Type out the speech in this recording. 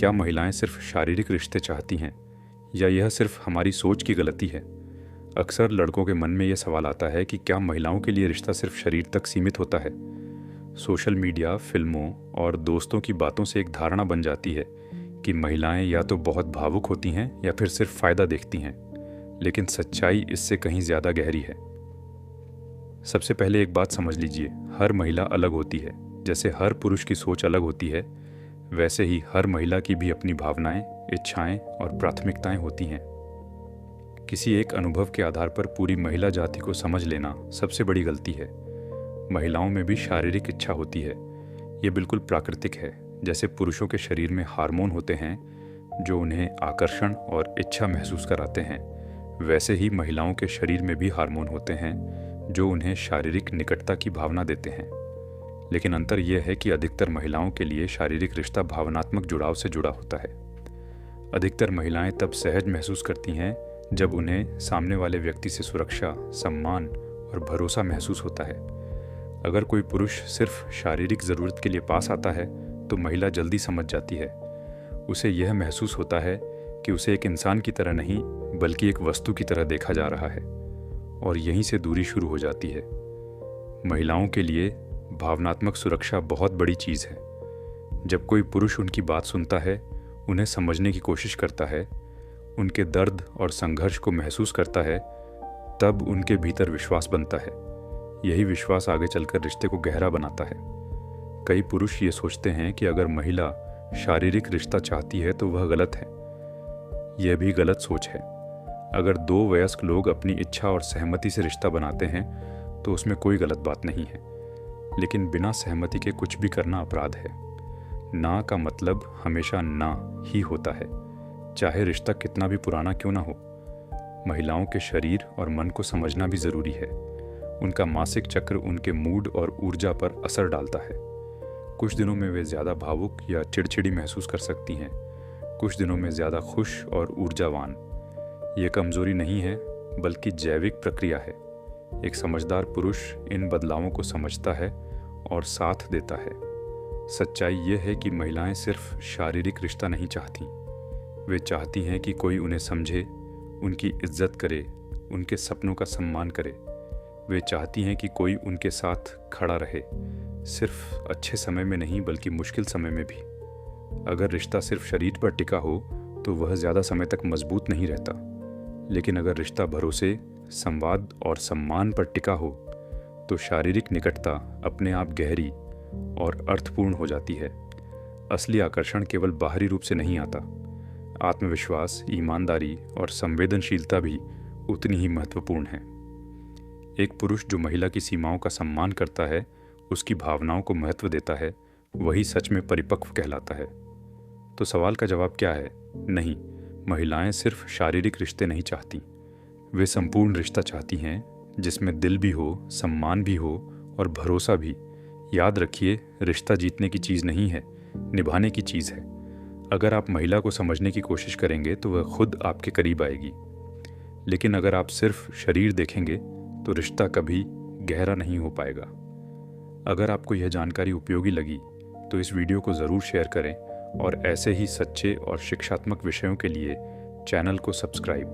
क्या महिलाएं सिर्फ शारीरिक रिश्ते चाहती हैं या यह सिर्फ हमारी सोच की गलती है? अक्सर लड़कों के मन में यह सवाल आता है कि क्या महिलाओं के लिए रिश्ता सिर्फ शरीर तक सीमित होता है? सोशल मीडिया, फिल्मों और दोस्तों की बातों से एक धारणा बन जाती है कि महिलाएं या तो बहुत भावुक होती हैं या फिर सिर्फ फ़ायदा देखती हैं, लेकिन सच्चाई इससे कहीं ज़्यादा गहरी है। सबसे पहले एक बात समझ लीजिए, हर महिला अलग होती है। जैसे हर पुरुष की सोच अलग होती है, वैसे ही हर महिला की भी अपनी भावनाएं, इच्छाएं और प्राथमिकताएं होती हैं। किसी एक अनुभव के आधार पर पूरी महिला जाति को समझ लेना सबसे बड़ी गलती है। महिलाओं में भी शारीरिक इच्छा होती है। ये बिल्कुल प्राकृतिक है। जैसे पुरुषों के शरीर में हार्मोन होते हैं जो उन्हें आकर्षण और इच्छा महसूस कराते हैं, वैसे ही महिलाओं के शरीर में भी हार्मोन होते हैं जो उन्हें शारीरिक निकटता की भावना देते हैं। लेकिन अंतर यह है कि अधिकतर महिलाओं के लिए शारीरिक रिश्ता भावनात्मक जुड़ाव से जुड़ा होता है। अधिकतर महिलाएं तब सहज महसूस करती हैं जब उन्हें सामने वाले व्यक्ति से सुरक्षा, सम्मान और भरोसा महसूस होता है। अगर कोई पुरुष सिर्फ शारीरिक ज़रूरत के लिए पास आता है तो महिला जल्दी समझ जाती है। उसे यह महसूस होता है कि उसे एक इंसान की तरह नहीं बल्कि एक वस्तु की तरह देखा जा रहा है, और यहीं से दूरी शुरू हो जाती है। महिलाओं के लिए भावनात्मक सुरक्षा बहुत बड़ी चीज़ है। जब कोई पुरुष उनकी बात सुनता है, उन्हें समझने की कोशिश करता है, उनके दर्द और संघर्ष को महसूस करता है, तब उनके भीतर विश्वास बनता है। यही विश्वास आगे चलकर रिश्ते को गहरा बनाता है। कई पुरुष ये सोचते हैं कि अगर महिला शारीरिक रिश्ता चाहती है तो वह गलत है। यह भी गलत सोच है। अगर दो वयस्क लोग अपनी इच्छा और सहमति से रिश्ता बनाते हैं तो उसमें कोई गलत बात नहीं है, लेकिन बिना सहमति के कुछ भी करना अपराध है। ना का मतलब हमेशा ना ही होता है, चाहे रिश्ता कितना भी पुराना क्यों ना हो। महिलाओं के शरीर और मन को समझना भी ज़रूरी है। उनका मासिक चक्र उनके मूड और ऊर्जा पर असर डालता है। कुछ दिनों में वे ज़्यादा भावुक या चिड़चिड़ी महसूस कर सकती हैं, कुछ दिनों में ज़्यादा खुश और ऊर्जावान। ये कमज़ोरी नहीं है बल्कि जैविक प्रक्रिया है। एक समझदार पुरुष इन बदलावों को समझता है और साथ देता है। सच्चाई ये है कि महिलाएं सिर्फ शारीरिक रिश्ता नहीं चाहती, वे चाहती हैं कि कोई उन्हें समझे, उनकी इज्जत करे, उनके सपनों का सम्मान करे। वे चाहती हैं कि कोई उनके साथ खड़ा रहे, सिर्फ अच्छे समय में नहीं बल्कि मुश्किल समय में भी। अगर रिश्ता सिर्फ शरीर पर टिका हो तो वह ज़्यादा समय तक मजबूत नहीं रहता, लेकिन अगर रिश्ता भरोसे, संवाद और सम्मान पर टिका हो तो शारीरिक निकटता अपने आप गहरी और अर्थपूर्ण हो जाती है। असली आकर्षण केवल बाहरी रूप से नहीं आता। आत्मविश्वास, ईमानदारी और संवेदनशीलता भी उतनी ही महत्वपूर्ण है। एक पुरुष जो महिला की सीमाओं का सम्मान करता है, उसकी भावनाओं को महत्व देता है, वही सच में परिपक्व कहलाता है। तो सवाल का जवाब क्या है? नहीं, महिलाएं सिर्फ शारीरिक रिश्ते नहीं चाहती, वे संपूर्ण रिश्ता चाहती हैं जिसमें दिल भी हो, सम्मान भी हो और भरोसा भी। याद रखिए, रिश्ता जीतने की चीज़ नहीं है, निभाने की चीज़ है। अगर आप महिला को समझने की कोशिश करेंगे तो वह खुद आपके करीब आएगी, लेकिन अगर आप सिर्फ शरीर देखेंगे तो रिश्ता कभी गहरा नहीं हो पाएगा। अगर आपको यह जानकारी उपयोगी लगी तो इस वीडियो को ज़रूर शेयर करें और ऐसे ही सच्चे और शिक्षात्मक विषयों के लिए चैनल को सब्सक्राइब